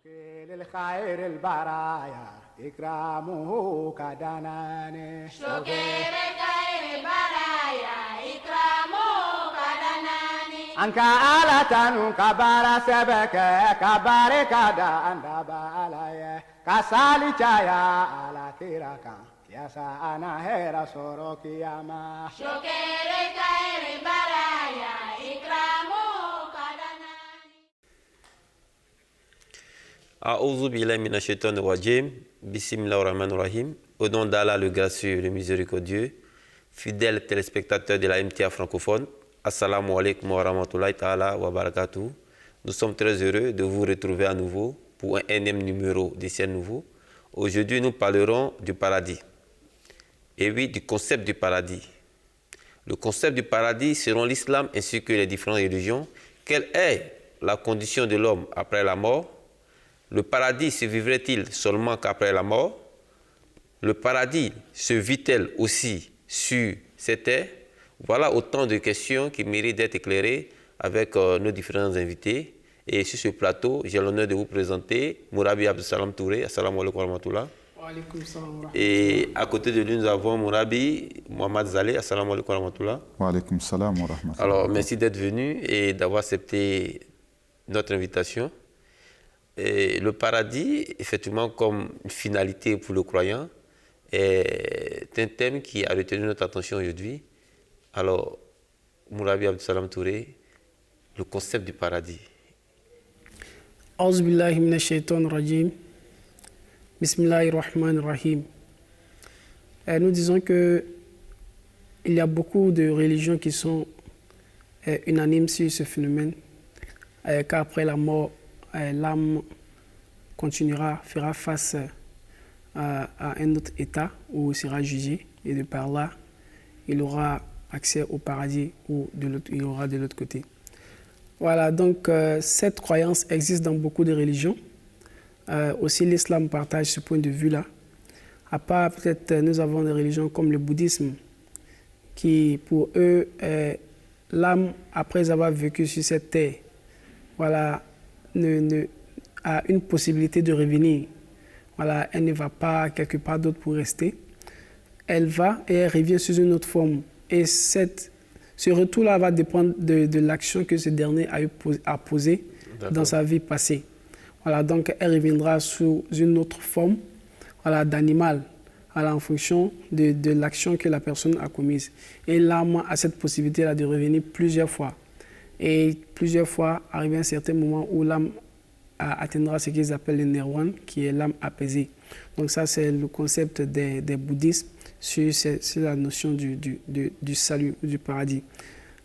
للخير البرايا إكرامه كدناني شكر خير البرايا إكرامه كدناني أنك آلة كبار سبك كبار كدا أنت بالي كسالي جايا على كيراكا يا سانا هيرا سوروك يا ما شكر خير البرايا إكرامه كدناني A'oudhu billahi minash shaitanir rajim. Bismillahir rahmanir rahim. Au nom d'Allah le gracieux, le miséricordieux, fidèles téléspectateurs de la MTA francophone, Assalamu alaikum wa rahmatullahi ta'ala wa barakatuh. Nous sommes très heureux de vous retrouver à nouveau pour un énième numéro de Ciel Nouveau. Aujourd'hui, nous parlerons du paradis. Et oui, du concept du paradis. Le concept du paradis, selon l'islam ainsi que les différentes religions, quelle est la condition de l'homme après la mort? Le paradis se vivrait-il seulement qu'après la mort? Le paradis se vit-elle aussi sur cette terre? Voilà autant de questions qui méritent d'être éclairées avec nos différents invités. Et sur ce plateau, j'ai l'honneur de vous présenter Mourabi Abdussalam Touré. Assalamu alaikum wa rahmatullah. Wa alaikum salam wa rahmatullah. Et à côté de lui, nous avons Mourabi Mohamed Zaleh. Assalamu alaikum wa rahmatullah. Wa alaikum salam wa rahmatullah. Alors, merci d'être venu et d'avoir accepté notre invitation. Et le paradis, effectivement, comme finalité pour le croyant, est un thème qui a retenu notre attention aujourd'hui. Alors, Mourabi Abdussalam Touré, le concept du paradis. A'udhu billahi minash shaitanir rajim. Bismillahir rahmanir rahim. Nous disons que il y a beaucoup de religions qui sont unanimes sur ce phénomène, qu'après la mort, l'âme continuera, fera face à un autre état où il sera jugé et de par là, il aura accès au paradis ou il aura de l'autre côté. Voilà, donc cette croyance existe dans beaucoup de religions. Aussi l'islam partage ce point de vue-là. À part peut-être nous avons des religions comme le bouddhisme qui pour eux, l'âme après avoir vécu sur cette terre, voilà, a une possibilité de revenir. Voilà, elle ne va pas quelque part d'autre pour rester. Elle va et elle revient sous une autre forme. Et ce retour-là va dépendre de l'action que ce dernier a posée dans sa vie passée. Voilà, donc elle reviendra sous une autre forme, voilà, d'animal, voilà, en fonction de l'action que la personne a commise. Et l'âme a cette possibilité-là de revenir plusieurs fois. Et plusieurs fois, arrivé à un certain moment où l'âme atteindra ce qu'ils appellent le nirvana, qui est l'âme apaisée. Donc ça, c'est le concept des bouddhistes sur la notion du salut, du paradis.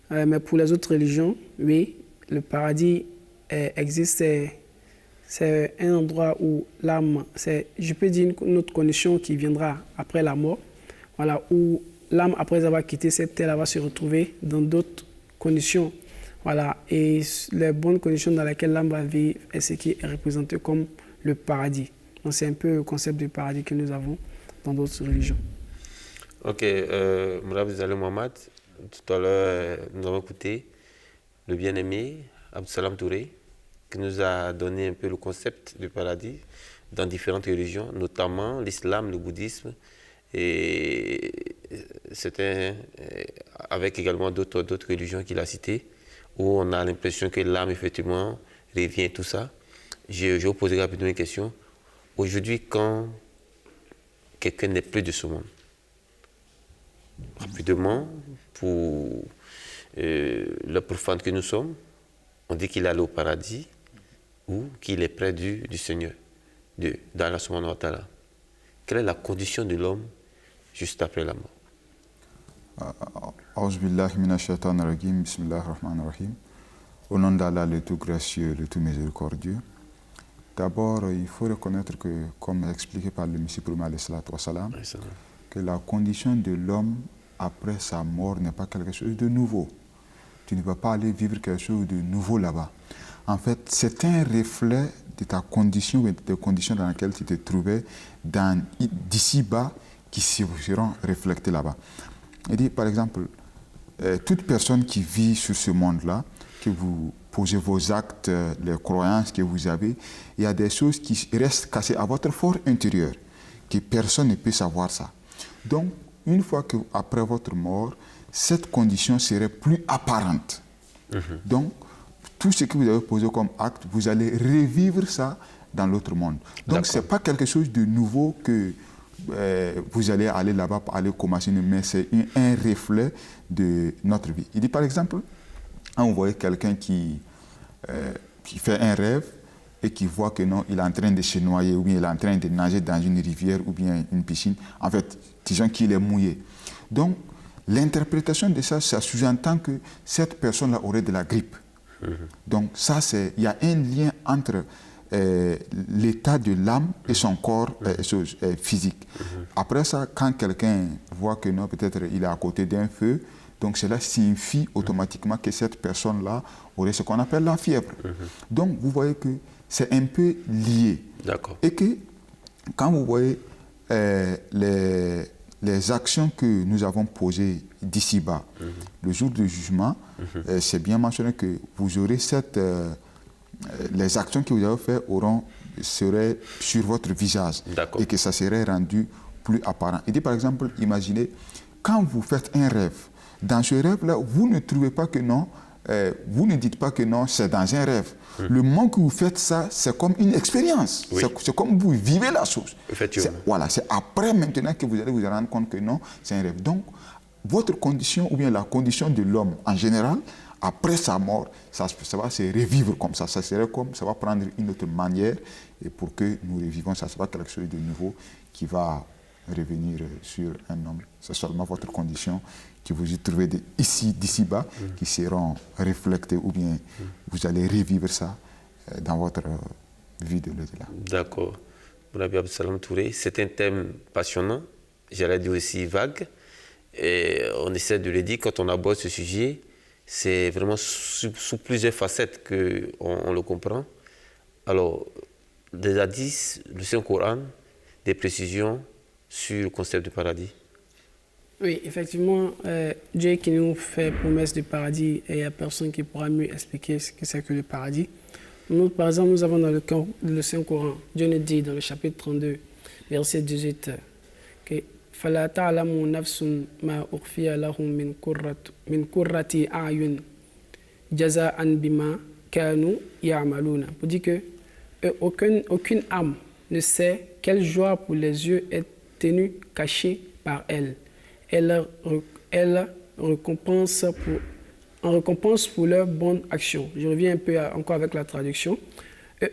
Mais pour les autres religions, oui, le paradis existe. C'est un endroit où l'âme, je peux dire une autre condition qui viendra après la mort, voilà, où l'âme, après avoir quitté cette terre, va se retrouver dans d'autres conditions. Voilà, et les bonnes conditions dans lesquelles l'âme va vivre est ce qui est représenté comme le paradis. Donc c'est un peu le concept du paradis que nous avons dans d'autres religions. Ok, Mourabi Zaleh Mohamed, tout à l'heure nous avons écouté le bien-aimé Abdussalam Touré qui nous a donné un peu le concept du paradis dans différentes religions, notamment l'islam, le bouddhisme, et c'était avec également d'autres religions qu'il a citées, où on a l'impression que l'âme, effectivement, revient et tout ça. Je vais vous poser rapidement une question. Aujourd'hui, quand quelqu'un n'est plus de ce monde, rapidement, pour le profane que nous sommes, on dit qu'il est allé au paradis ou qu'il est près du Seigneur, d'Allah subhanahu wa ta'ala. Quelle est la condition de l'homme juste après la mort? A'udhu billahi minash shaitanir rajim. Bismillahir rahmanir rahim. Au nom d'Allah, le tout gracieux, le tout miséricordieux. D'abord, il faut reconnaître que, comme expliqué par le Messie Prophète alayhi salatu wa salam, que la condition de l'homme après sa mort n'est pas quelque chose de nouveau. Tu ne vas pas aller vivre quelque chose de nouveau là-bas. En fait, c'est un reflet de ta condition, des conditions dans lesquelles tu te trouvais d'ici-bas qui seront reflétées là-bas. Il dit, par exemple, toute personne qui vit sur ce monde-là que vous posez vos actes, les croyances que vous avez, il y a des choses qui restent cachées à votre fort intérieur, que personne ne peut savoir ça. Donc, une fois qu'après votre mort, cette condition serait plus apparente. Donc, tout ce que vous avez posé comme acte, vous allez revivre ça dans l'autre monde. Donc, ce n'est pas quelque chose de nouveau que vous allez aller là-bas pour aller commencer, mais c'est un reflet de notre vie. Il dit par exemple, quand vous voyez quelqu'un qui fait un rêve et qui voit que non, il est en train de se noyer ou bien il est en train de nager dans une rivière ou bien une piscine, en fait, disons qu'il est mouillé. Donc, l'interprétation de ça, ça sous-entend que cette personne-là aurait de la grippe. Donc, ça, il y a un lien entre l'état de l'âme et son corps physique. Après ça, quand quelqu'un voit que non, peut-être il est à côté d'un feu, donc cela signifie automatiquement que cette personne-là aurait ce qu'on appelle la fièvre. Donc, vous voyez que c'est un peu lié. Et que quand vous voyez les actions que nous avons posées d'ici-bas, le jour du jugement, c'est bien mentionné que vous aurez les actions que vous avez faites seraient sur votre visage et que ça serait rendu plus apparent. Il dit par exemple, imaginez, quand vous faites un rêve, dans ce rêve-là, vous ne trouvez pas que non, vous ne dites pas que non, c'est dans un rêve. Le moment que vous faites ça, c'est comme une expérience. C'est comme vous vivez la chose. Voilà, c'est après maintenant que vous allez vous rendre compte que non, c'est un rêve. Donc, votre condition, ou bien la condition de l'homme en général, après sa mort, ça va se revivre comme ça. Ça va prendre une autre manière. Et pour que nous revivons, ça sera quelque chose de nouveau qui va revenir sur un homme. C'est seulement votre condition que vous y trouvez d'ici-bas qui seront reflétées ou bien vous allez revivre ça dans votre vie de l'au-delà. D'accord. Moulabi Abdessalam Touré, c'est un thème passionnant, j'allais dire aussi vague. Et on essaie de le dire, quand on aborde ce sujet, c'est vraiment sous plusieurs facettes qu'on le comprend. Alors, des hadiths, le Saint-Coran, des précisions sur le concept du paradis. Oui, effectivement, Dieu qui nous fait promesse de paradis et il n'y a personne qui pourra mieux expliquer ce que c'est que le paradis. Nous, par exemple, nous avons dans le Saint-Coran, Dieu nous dit dans le chapitre 32, verset 18, que فلا تعلم نفس ما أخفي لهم من قرة أعين جزاء بما كانوا يعملون. Pour dire que aucune âme ne sait quelle joie pour les yeux est tenue cachée par elle. Elle récompense en récompense pour leur bonne action. Je reviens un peu encore avec la traduction.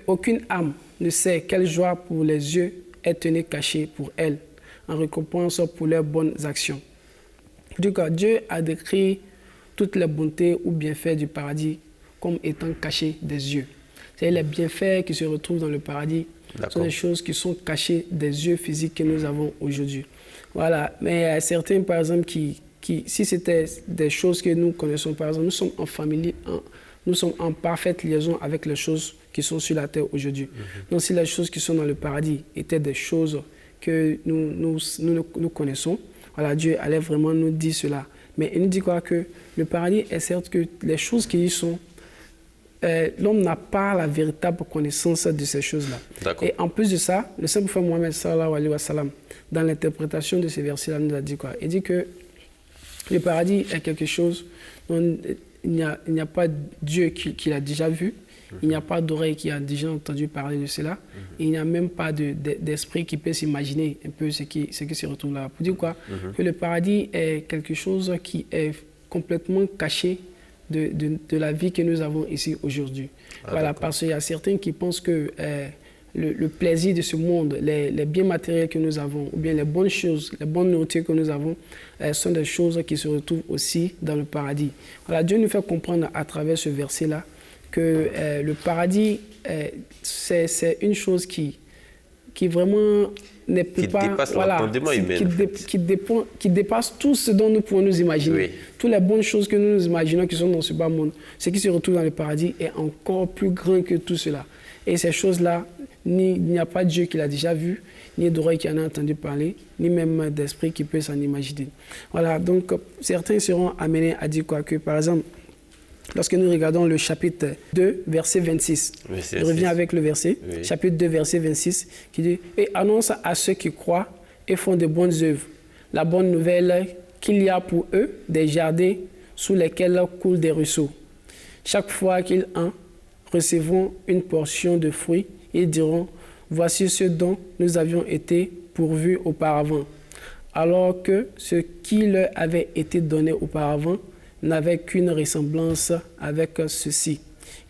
Aucune âme ne sait quelle joie pour les yeux est tenue cachée pour elle, en récompense pour leurs bonnes actions. Du coup, Dieu a décrit toutes les bontés ou bienfaits du paradis comme étant cachés des yeux. C'est-à-dire les bienfaits qui se retrouvent dans le paradis sont des choses qui sont cachées des yeux physiques que nous avons aujourd'hui. Voilà, mais il y a certains, par exemple, qui si c'était des choses que nous connaissons, par exemple, nous sommes en famille, nous sommes en parfaite liaison avec les choses qui sont sur la terre aujourd'hui. Donc, si les choses qui sont dans le paradis étaient des choses que nous connaissons, voilà, Dieu allait vraiment nous dire cela. Mais il nous dit quoi? Que le paradis est certes que les choses qui y sont, l'homme n'a pas la véritable connaissance de ces choses-là. Et en plus de ça, le Saint prophète Mohammed sallallahu alayhi wa sallam, dans l'interprétation de ces versets-là, nous a dit quoi? Il dit que le paradis est quelque chose dont il n'y a pas Dieu qui l'a déjà vu, il n'y a pas d'oreille qui a déjà entendu parler de cela, et il n'y a même pas d'esprit qui peut s'imaginer un peu ce qui se retrouve là. Pour dire quoi? Que le paradis est quelque chose qui est complètement caché de la vie que nous avons ici aujourd'hui. Voilà, parce qu'il y a certains qui pensent que le plaisir de ce monde, les biens matériels que nous avons, ou bien les bonnes choses, les bonnes nourritures que nous avons, sont des choses qui se retrouvent aussi dans le paradis. Voilà, Dieu nous fait comprendre à travers ce verset-là que le paradis, c'est une chose qui vraiment ne peut pas... Dépasse l'entendement humain. Qui dépasse tout ce dont nous pouvons nous imaginer. Oui. Toutes les bonnes choses que nous nous imaginons qui sont dans ce bas monde, ce qui se retrouve dans le paradis est encore plus grand que tout cela. Et ces choses-là, il n'y a pas de Dieu qui l'a déjà vu, ni d'oreille qui en a entendu parler, ni même d'esprit qui peut s'en imaginer. Voilà, donc certains seront amenés à dire quoi? Que par exemple, lorsque nous regardons le chapitre 2, verset 26. Je reviens avec le verset, chapitre 2, verset 26, qui dit « Et annonce à ceux qui croient et font de bonnes œuvres la bonne nouvelle qu'il y a pour eux des jardins sous lesquels coulent des ruisseaux. Chaque fois qu'ils en recevront une portion de fruits, ils diront « Voici ce dont nous avions été pourvus auparavant. » Alors que ce qui leur avait été donné auparavant n'avait qu'une ressemblance avec ceci.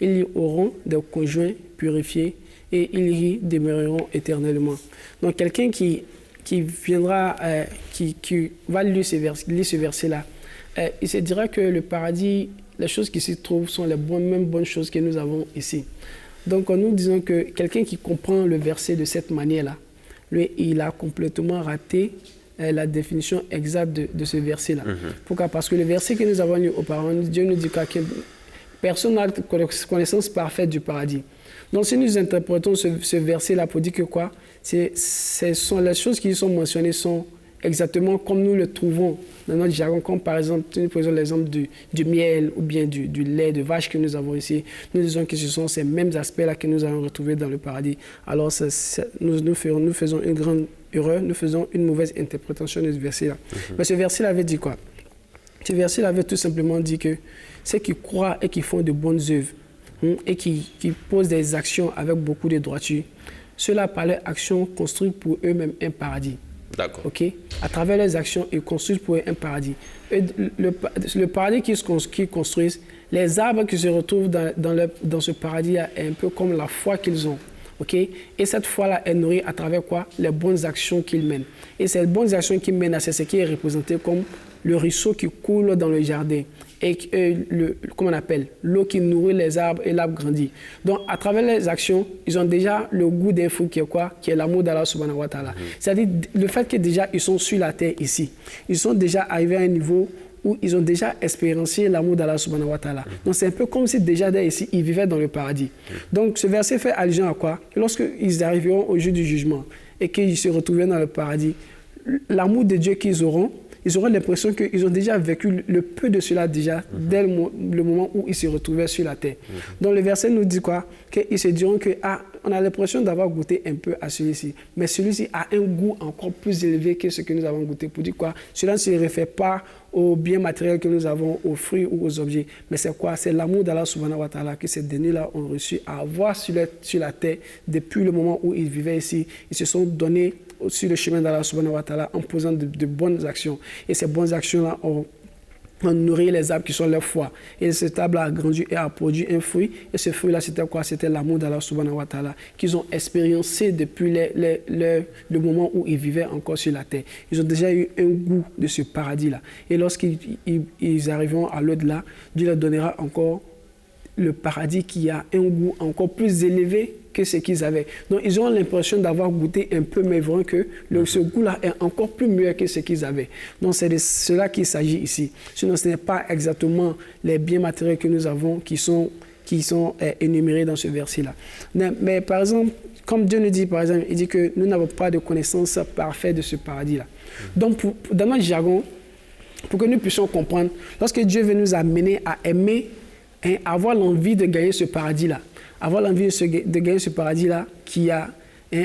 Ils y auront des conjoints purifiés et ils y demeureront éternellement. Donc quelqu'un qui viendra, qui va lire ce verset-là, il se dira que le paradis, les choses qui s'y trouvent sont les mêmes bonnes choses que nous avons ici. Donc nous disons que quelqu'un qui comprend le verset de cette manière-là, lui, il a complètement raté la définition exacte de ce verset-là. Pourquoi? Parce que le verset que nous avons lu auparavant, Dieu nous dit que personne n'a connaissance parfaite du paradis. Donc si nous interprétons ce verset-là pour dire que quoi? Les choses qui y sont mentionnées sont exactement comme nous le trouvons dans notre jargon, comme par exemple, nous prenons l'exemple du miel ou bien du lait de vache que nous avons ici. Nous disons que ce sont ces mêmes aspects-là que nous allons retrouver dans le paradis. Alors nous faisons une grande erreur, nous faisons une mauvaise interprétation de ce verset-là. Mais ce verset-là avait dit quoi? Ce verset-là avait tout simplement dit que ceux qui croient et qui font de bonnes œuvres et qui posent des actions avec beaucoup de droiture, ceux-là, par leurs actions, construisent pour eux-mêmes un paradis. D'accord. Okay? À travers leurs actions, ils construisent pour eux un paradis. Et le paradis qu'ils construisent, les arbres qui se retrouvent dans ce paradis est un peu comme la foi qu'ils ont. Okay? Et cette foi-là est nourrie à travers quoi? Les bonnes actions qu'ils mènent. Et ces bonnes actions qu'ils mènent, c'est ce qui est représenté comme le ruisseau qui coule dans le jardin. Et comment on appelle, l'eau qui nourrit les arbres et l'arbre grandit. Donc, à travers les actions, ils ont déjà le goût d'un fruit qui est quoi? Qui est l'amour d'Allah subhanahu wa ta'ala. C'est-à-dire, le fait que déjà, ils sont sur la terre ici. Ils sont déjà arrivés à un niveau où ils ont déjà expérimenté l'amour d'Allah subhanahu wa ta'ala. Donc, c'est un peu comme si déjà ici, ils vivaient dans le paradis. Donc, ce verset fait allusion à quoi? Lorsqu'ils arriveront au jour du jugement et qu'ils se retrouveront dans le paradis, l'amour de Dieu qu'ils auront, ils auront l'impression qu'ils ont déjà vécu le peu de cela déjà dès le moment où ils se retrouvaient sur la terre. Donc le verset nous dit quoi? Qu'ils se diront que on a l'impression d'avoir goûté un peu à celui-ci, mais celui-ci a un goût encore plus élevé que ce que nous avons goûté. Pour dire quoi? Cela ne se réfère pas aux biens matériels que nous avons, aux fruits ou aux objets, mais c'est quoi? C'est l'amour d'Allah subhanahu wa ta'ala que ces derniers-là ont reçu à avoir sur la terre depuis le moment où ils vivaient ici. Ils se sont donnés sur le chemin d'Allah subhanahu wa ta'ala en posant de bonnes actions. Et ces bonnes actions-là ont nourri les arbres qui sont leur foi. Et cet arbre a grandi et a produit un fruit. Et ce fruit-là, c'était quoi? C'était l'amour d'Allah subhanahu wa ta'ala qu'ils ont expériencé depuis le moment où ils vivaient encore sur la terre. Ils ont déjà eu un goût de ce paradis-là. Et lorsqu'ils arriveront à l'au-delà, Dieu leur donnera encore le paradis qui a un goût encore plus élevé que ce qu'ils avaient. Donc, ils ont l'impression d'avoir goûté un peu, mais vraiment que ce goût-là est encore plus meilleur que ce qu'ils avaient. Donc, c'est de cela qu'il s'agit ici. Sinon, ce n'est pas exactement les biens matériels que nous avons qui sont énumérés dans ce verset-là. Mais par exemple, comme Dieu nous dit, par exemple, il dit que nous n'avons pas de connaissance parfaite de ce paradis-là. Donc, dans notre jargon, pour que nous puissions comprendre, lorsque Dieu veut nous amener à aimer, avoir l'envie de gagner ce paradis-là, avoir l'envie de gagner ce paradis-là qui a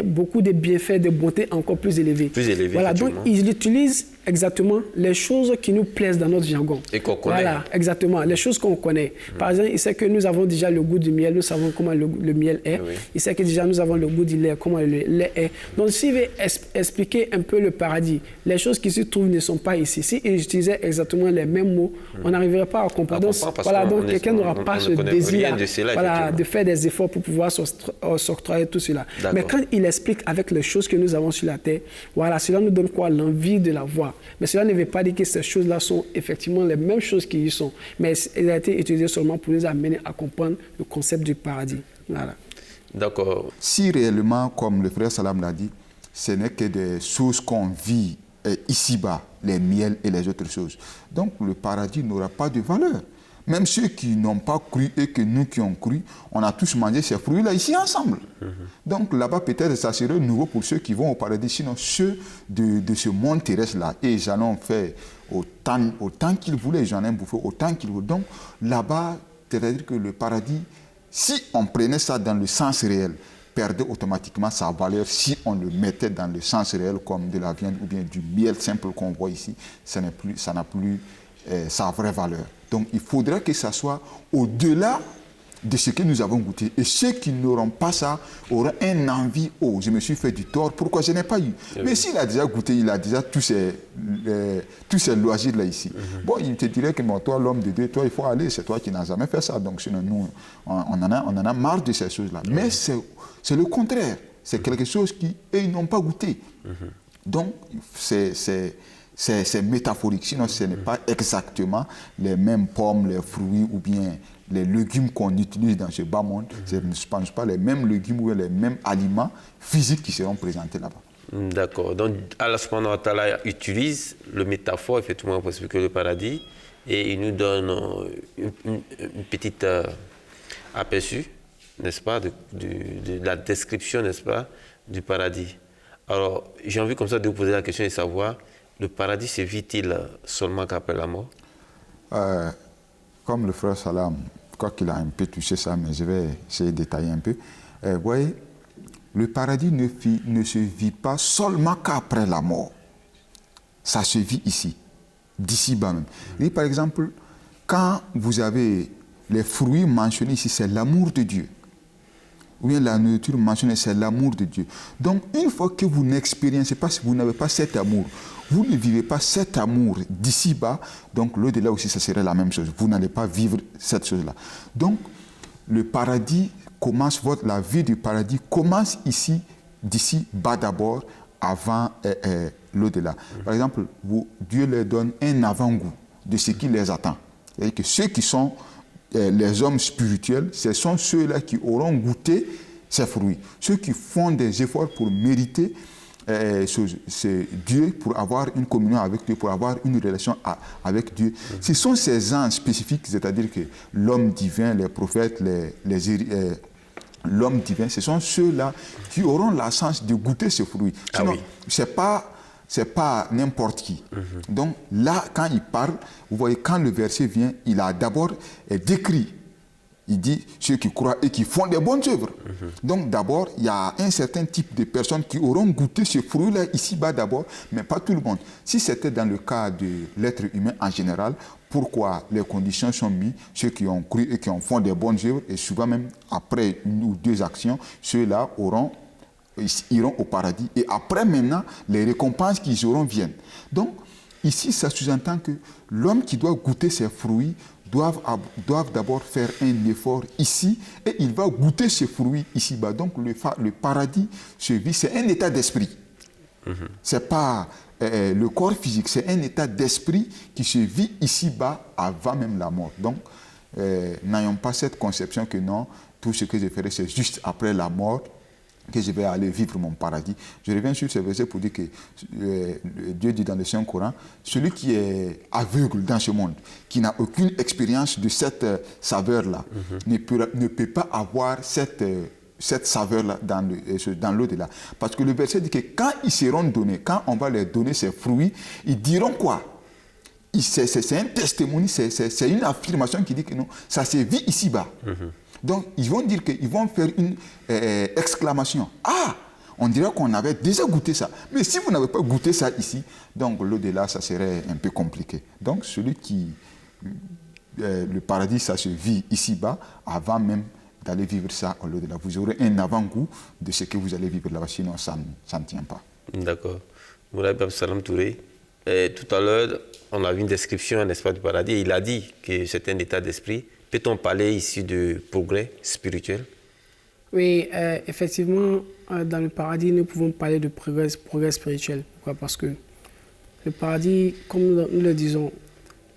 beaucoup de bienfaits, de bonté encore plus élevés. Voilà, donc il utilise exactement les choses qui nous plaisent dans notre jargon. Et qu'on connaît. Voilà, exactement, les choses qu'on connaît. Par exemple, il sait que nous avons déjà le goût du miel, nous savons comment le miel est. Oui. Il sait que déjà nous avons le goût du lait, comment le lait est. Donc s'il veut expliquer un peu le paradis, les choses qui s'y trouvent ne sont pas ici. S'il utilisait exactement les mêmes mots, on n'arriverait pas à comprendre. Donc quelqu'un n'aura pas ce désir de faire des efforts pour pouvoir s'octroyer tout cela. Mais quand il explique avec les choses que nous avons sur la terre, voilà, cela nous donne quoi? L'envie de la voir. Mais cela ne veut pas dire que ces choses-là sont effectivement les mêmes choses qui y sont. Mais il a été utilisé seulement pour nous amener à comprendre le concept du paradis. Voilà. D'accord. Si réellement, comme le frère Salam l'a dit, ce n'est que des choses qu'on vit ici-bas, les miels et les autres choses. Donc le paradis n'aura pas de valeur. Même ceux qui n'ont pas cru et que nous qui ont cru, on a tous mangé ces fruits-là ici ensemble. Donc là-bas, peut-être, ça serait nouveau pour ceux qui vont au paradis. Sinon, ceux de ce monde terrestre-là, et j'en ai fait autant qu'ils voulaient, j'en ai bouffé autant qu'ils voulaient. Donc là-bas, C'est-à-dire que le paradis, si on prenait ça dans le sens réel, perdait automatiquement sa valeur si on le mettait dans le sens réel comme de la viande ou bien du miel simple qu'on voit ici, ça n'a plus sa vraie valeur. Donc il faudrait que ça soit au-delà de ce que nous avons goûté. Et ceux qui n'auront pas ça auront un envie, oh, je me suis fait du tort, pourquoi je n'ai pas eu? Mais s'il a déjà goûté, il a déjà tous ces loisirs là ici. Bon, il te dirait que bon, toi, l'homme de Dieu, toi, il faut aller, c'est toi qui n'as jamais fait ça. Donc sinon, nous, on en a marre de ces choses-là. Mais c'est le contraire. C'est quelque chose qu'ils n'ont pas goûté. Donc, c'est métaphorique, sinon ce n'est pas exactement les mêmes pommes, les fruits ou bien les légumes qu'on utilise dans ce bas monde. Ce ne sont pas les mêmes légumes ou les mêmes aliments physiques qui seront présentés là-bas. D'accord. Donc, Allah subhanahu wa ta'ala utilise le métaphore effectivement pour expliquer le paradis et il nous donne une petite aperçu, n'est-ce pas, de la description, n'est-ce pas, du paradis. Alors, j'ai envie comme ça de vous poser la question et de savoir, le paradis se vit-il seulement qu'après la mort? Comme le frère Salam, quoi qu'il a un peu touché ça, mais je vais essayer de détailler un peu. Vous voyez, le paradis ne se vit pas seulement qu'après la mort. Ça se vit ici, d'ici-bas même. Et par exemple, quand vous avez les fruits mentionnés ici, c'est l'amour de Dieu. Ou bien la nourriture mentionnée, c'est l'amour de Dieu. Donc, une fois que vous n'expériencez pas, si vous n'avez pas cet amour, vous ne vivez pas cet amour d'ici-bas, donc l'au-delà aussi, ça serait la même chose. Vous n'allez pas vivre cette chose-là. Donc, le paradis commence, la vie du paradis commence ici, d'ici-bas d'abord, avant l'au-delà. Par exemple, Dieu leur donne un avant-goût de ce qui les attend. C'est-à-dire que ceux qui sont les hommes spirituels, ce sont ceux-là qui auront goûté ces fruits. Ceux qui font des efforts pour mériter Dieu, pour avoir une communion avec Dieu, pour avoir une relation avec Dieu. Ce sont ces ans spécifiques, c'est-à-dire que l'homme divin, les prophètes, l'homme divin, ce sont ceux-là qui auront la chance de goûter ces fruits. Sinon, c'est pas n'importe qui. Donc là, quand il parle, vous voyez, quand le verset vient, il a d'abord décrit. Il dit ceux qui croient et qui font des bonnes œuvres. Donc d'abord, il y a un certain type de personnes qui auront goûté ce fruit-là ici-bas d'abord, mais pas tout le monde. Si c'était dans le cas de l'être humain en général, pourquoi les conditions sont mises? Ceux qui ont cru et qui ont fait des bonnes œuvres, et souvent même après une ou deux actions, ceux-là iront au paradis. Et après maintenant, les récompenses qu'ils auront viennent. Donc ici, ça sous-entend que l'homme qui doit goûter ces fruits doivent d'abord faire un effort ici et il va goûter ces fruits ici-bas. Donc le paradis se vit, c'est un état d'esprit. C'est pas le corps physique, c'est un état d'esprit qui se vit ici-bas avant même la mort. Donc n'ayons pas cette conception que non, tout ce que je ferai c'est juste après la mort que je vais aller vivre mon paradis. Je reviens sur ce verset pour dire que Dieu dit dans le Saint-Coran, celui qui est aveugle dans ce monde, qui n'a aucune expérience de cette saveur-là, ne peut pas avoir cette saveur-là dans l'au-delà. Parce que le verset dit que quand ils seront donnés, quand on va leur donner ces fruits, ils diront quoi? C'est un testimony, c'est une affirmation qui dit que non, ça se vit ici-bas. Donc, ils vont dire qu'ils vont faire une exclamation. Ah, on dirait qu'on avait déjà goûté ça. Mais si vous n'avez pas goûté ça ici, donc l'au-delà, ça serait un peu compliqué. Donc, le paradis, ça se vit ici-bas, avant même d'aller vivre ça au delà. Vous aurez un avant-goût de ce que vous allez vivre là-bas, sinon ça ne tient pas. D'accord. Moulay Salam Touré, tout à l'heure, on a vu une description, n'est-ce pas, du paradis. Il a dit que c'est un état d'esprit. Peut-on parler ici de progrès spirituel? Oui, effectivement, dans le paradis, nous pouvons parler de progrès spirituel. Pourquoi? Parce que le paradis, comme nous le disons,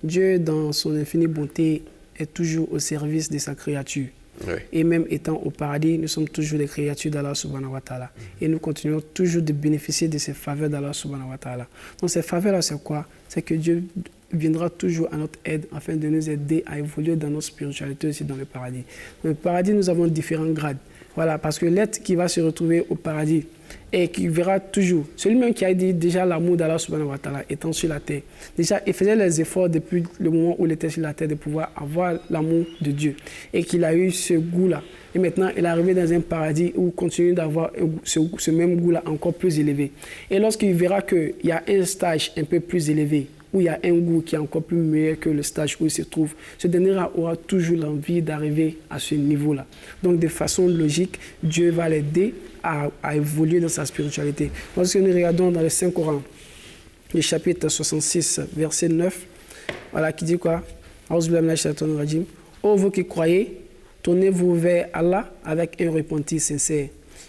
Dieu, dans son infinie bonté, est toujours au service de sa créature. Oui. Et même étant au paradis, nous sommes toujours des créatures d'Allah subhanahu wa ta'ala. Et nous continuons toujours de bénéficier de ces faveurs d'Allah subhanahu wa ta'ala. Donc ces faveurs-là, c'est quoi? C'est que Dieu viendra toujours à notre aide afin de nous aider à évoluer dans notre spiritualité aussi dans le paradis. Dans le paradis, nous avons différents grades. Voilà, parce que l'être qui va se retrouver au paradis, et qui verra toujours. Celui-même qui a dit déjà l'amour d'Allah subhanahu wa ta'ala étant sur la terre. Déjà, il faisait les efforts depuis le moment où il était sur la terre de pouvoir avoir l'amour de Dieu. Et qu'il a eu ce goût-là. Et maintenant, il est arrivé dans un paradis où il continue d'avoir ce même goût-là encore plus élevé. Et lorsqu'il verra qu'il y a un stage un peu plus élevé, où il y a un goût qui est encore plus meilleur que le stage où il se trouve, ce dernier aura toujours l'envie d'arriver à ce niveau-là. Donc, de façon logique, Dieu va l'aider à évoluer dans sa spiritualité. Lorsque nous regardons dans le Saint-Coran, le chapitre 66, verset 9, voilà, qui dit quoi? Ô vous qui croyez, tournez-vous vers Allah avec un repentir sincère.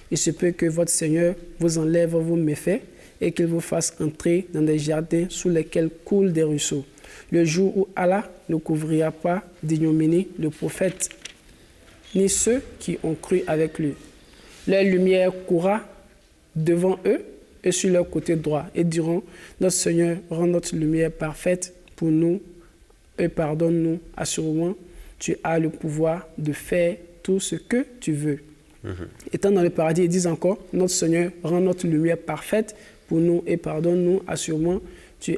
Il se peut que votre Seigneur vous enlève vos méfaits et qu'il vous fasse entrer dans des jardins sous lesquels coulent des ruisseaux. Le jour où Allah ne couvrira pas d'ignominie le prophète, ni ceux qui ont cru avec lui. Leur lumière courra devant eux et sur leur côté droit et diront, notre Seigneur, rend notre lumière parfaite pour nous et pardonne-nous. Assurément, tu as le pouvoir de faire tout ce que tu veux. Étant dans le paradis, ils disent encore, notre Seigneur, rend notre lumière parfaite pour nous et pardonne-nous. Assurément, tu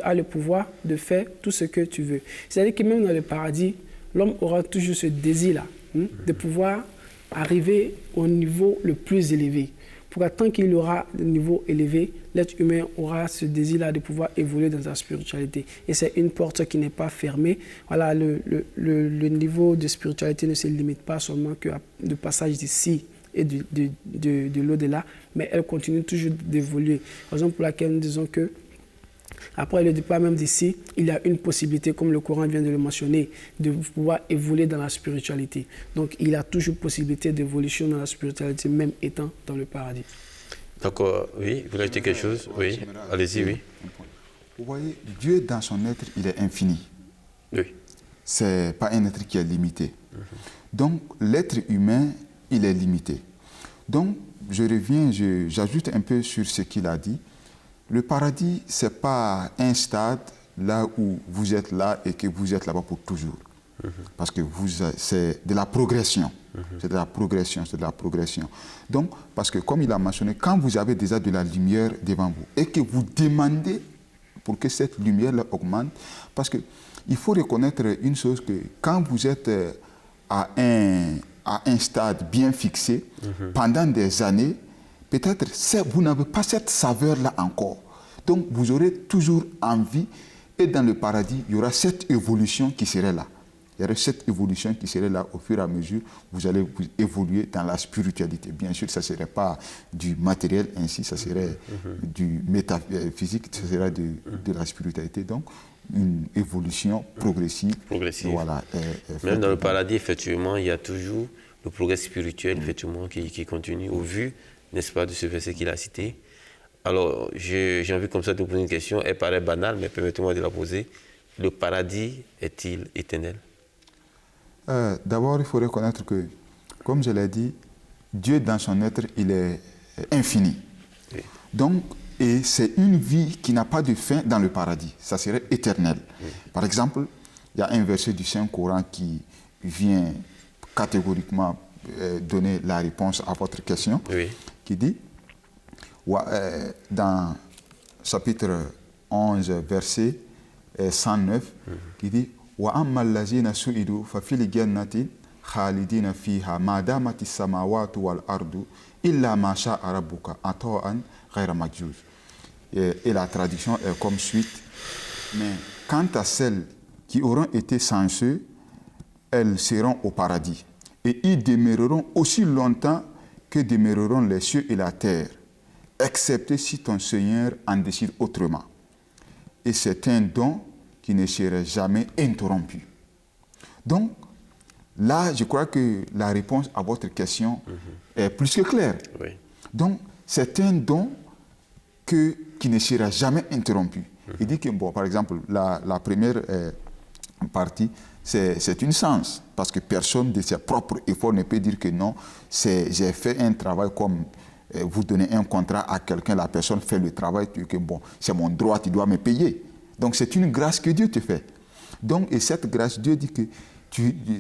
as le pouvoir de faire tout ce que tu veux. C'est-à-dire que même dans le paradis, l'homme aura toujours ce désir-là, de pouvoir arriver au niveau le plus élevé. Pour tant qu'il aura le niveau élevé, l'être humain aura ce désir-là de pouvoir évoluer dans sa spiritualité. Et c'est une porte qui n'est pas fermée. Voilà, le niveau de spiritualité ne se limite pas seulement que le passage d'ici et de l'au-delà, mais elle continue toujours d'évoluer. Raison pour laquelle nous disons que après le départ même d'ici, il y a une possibilité, comme le Coran vient de le mentionner, de pouvoir évoluer dans la spiritualité. Donc, il y a toujours possibilité d'évolution dans la spiritualité, même étant dans le paradis. D'accord, oui, vous voulez ajouter quelque chose? Oui, allez-y, oui. Vous voyez, Dieu, dans son être, il est infini. Oui. Ce n'est pas un être qui est limité. Donc, l'être humain, il est limité. Donc, je reviens, j'ajoute un peu sur ce qu'il a dit. Le paradis, ce n'est pas un stade là où vous êtes là et que vous êtes là-bas pour toujours. Parce que c'est de la progression. C'est de la progression, c'est de la progression. Donc, parce que comme il a mentionné, quand vous avez déjà de la lumière devant vous et que vous demandez pour que cette lumière augmente, parce qu'il faut reconnaître une chose, que quand vous êtes à un stade bien fixé, pendant des années, peut-être vous n'avez pas cette saveur-là encore. Donc, vous aurez toujours envie, et dans le paradis, il y aura cette évolution qui serait là. Il y aurait cette évolution qui serait là au fur et à mesure, vous allez évoluer dans la spiritualité. Bien sûr, ça ne serait pas du matériel ainsi, ça serait du métaphysique, ça serait de la spiritualité. Donc, une évolution progressive. Voilà, même dans le paradis, effectivement, il y a toujours le progrès spirituel, effectivement, qui continue au vu, n'est-ce pas, de ce verset qu'il a cité. Alors, j'ai envie comme ça de vous poser une question. Elle paraît banale, mais permettez-moi de la poser. Le paradis est-il éternel? D'abord, il faut reconnaître que, comme je l'ai dit, Dieu dans son être, il est infini. Oui. Donc, et c'est une vie qui n'a pas de fin dans le paradis. Ça serait éternel. Oui. Par exemple, il y a un verset du Saint-Coran qui vient catégoriquement donner la réponse à votre question, oui, qui dit, dans chapitre 11, verset 109, qui dit وَأَمَّا الَّذِينَ سُئِلُوا فَفِي الْجَنَّةِ خَالِدِينَ فِيهَا مَا دَامَتِ السَّمَاوَاتُ وَالْأَرْضُ إِلَّا مَا شَاءَ رَبُّكَ عَطَاءً غَيْرَ مَجْذُوذٍ. Et la traduction est comme suite. Mais quant à celles qui auront été sans ceux, elles seront au paradis. Et ils demeureront aussi longtemps que demeureront les cieux et la terre, excepté si ton Seigneur en décide autrement. Et c'est un don qui ne serait jamais interrompu. Donc, là, je crois que la réponse à votre question est plus que claire. Oui. Donc, c'est un don qui ne sera jamais interrompu. Il dit que, bon, par exemple, la première partie, c'est une sens, parce que personne de ses propres efforts ne peut dire que non, j'ai fait un travail comme vous donnez un contrat à quelqu'un, la personne fait le travail, tu dis que bon, c'est mon droit, tu dois me payer. Donc c'est une grâce que Dieu te fait. Donc, et cette grâce, Dieu dit que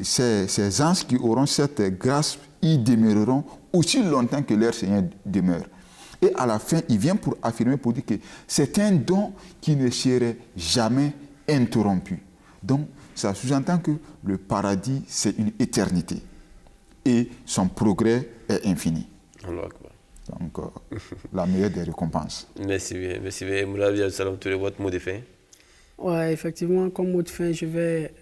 ces anges qui auront cette grâce, ils demeureront aussi longtemps que leur Seigneur demeure. Et à la fin, il vient pour affirmer, pour dire que c'est un don qui ne serait jamais interrompu. Donc, ça sous-entend que le paradis, c'est une éternité. Et son progrès est infini. Donc, la meilleure des récompenses. Merci bien, merci bien. Moulabi Abdou Touré, votre mot de fin? Ouais, effectivement, comme mot de fin, je vais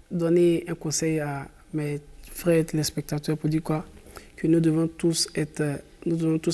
donner un conseil à mes frères téléspectateurs pour dire quoi? Que nous devons tous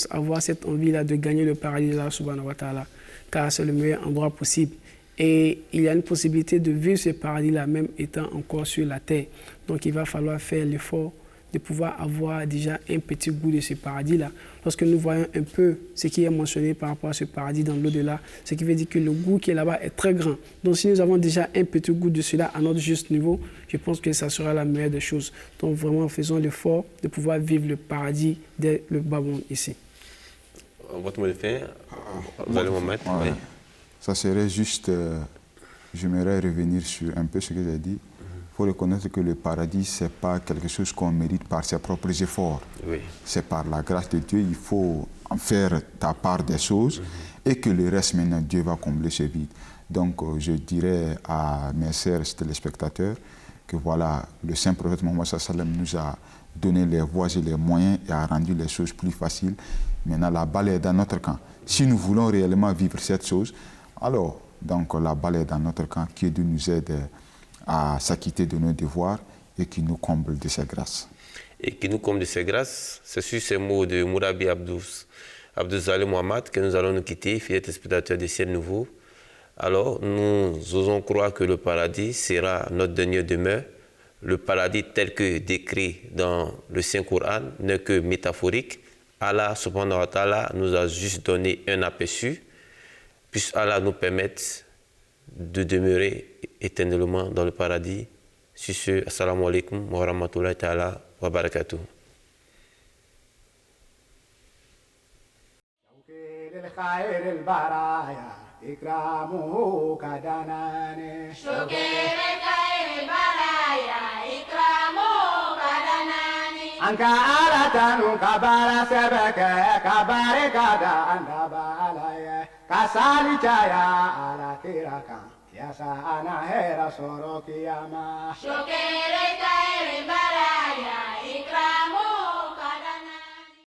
avoir cette envie-là de gagner le paradis de Allah subhanahu wa ta'ala, car c'est le meilleur endroit possible. Et il y a une possibilité de vivre ce paradis-là, même étant encore sur la terre. Donc il va falloir faire l'effort de pouvoir avoir déjà un petit goût de ce paradis-là. Lorsque nous voyons un peu ce qui est mentionné par rapport à ce paradis dans l'au-delà, ce qui veut dire que le goût qui est là-bas est très grand. Donc si nous avons déjà un petit goût de cela à notre juste niveau, je pense que ça sera la meilleure des choses. Donc vraiment, faisons l'effort de pouvoir vivre le paradis dès le bas monde ici. Votre mot de fin, vous allez me mettre. Ouais. Ça serait juste, j'aimerais revenir sur un peu ce que j'ai dit. Il faut reconnaître que le paradis, ce n'est pas quelque chose qu'on mérite par ses propres efforts. Oui. C'est par la grâce de Dieu, il faut en faire ta part des choses et que le reste, maintenant, Dieu va combler ce vide. Donc, je dirais à mes chers téléspectateurs que voilà, le saint prophète Mohammed sallam nous a donné les voies et les moyens et a rendu les choses plus faciles. Maintenant, la balle est dans notre camp. Si nous voulons réellement vivre cette chose, alors, donc, la balle est dans notre camp, qui Dieu nous aide à s'acquitter de nos devoirs et qui nous comble de ses grâces. Et qui nous comble de ses grâces, c'est sur ces mots de Mourabi Abdou Zali Mohamed que nous allons nous quitter, fidèles téléspectateurs des Ciels Nouveaux. Alors, nous osons croire que le paradis sera notre dernière demeure. Le paradis tel que décrit dans le Saint-Coran n'est que métaphorique. Allah subhanahu wa ta'ala nous a juste donné un aperçu. Puisse Allah nous permettre de demeurer éternellement dans le paradis. Sur ce, assalamu alaikum wa rahmatullahi ta'ala wa barakatuh. Anka ala tanu kabara sebeke kabare kada anda balaye kasali chaya ala kiraka yasa ana hera soro kiyama Shokere kaere baraya ikramu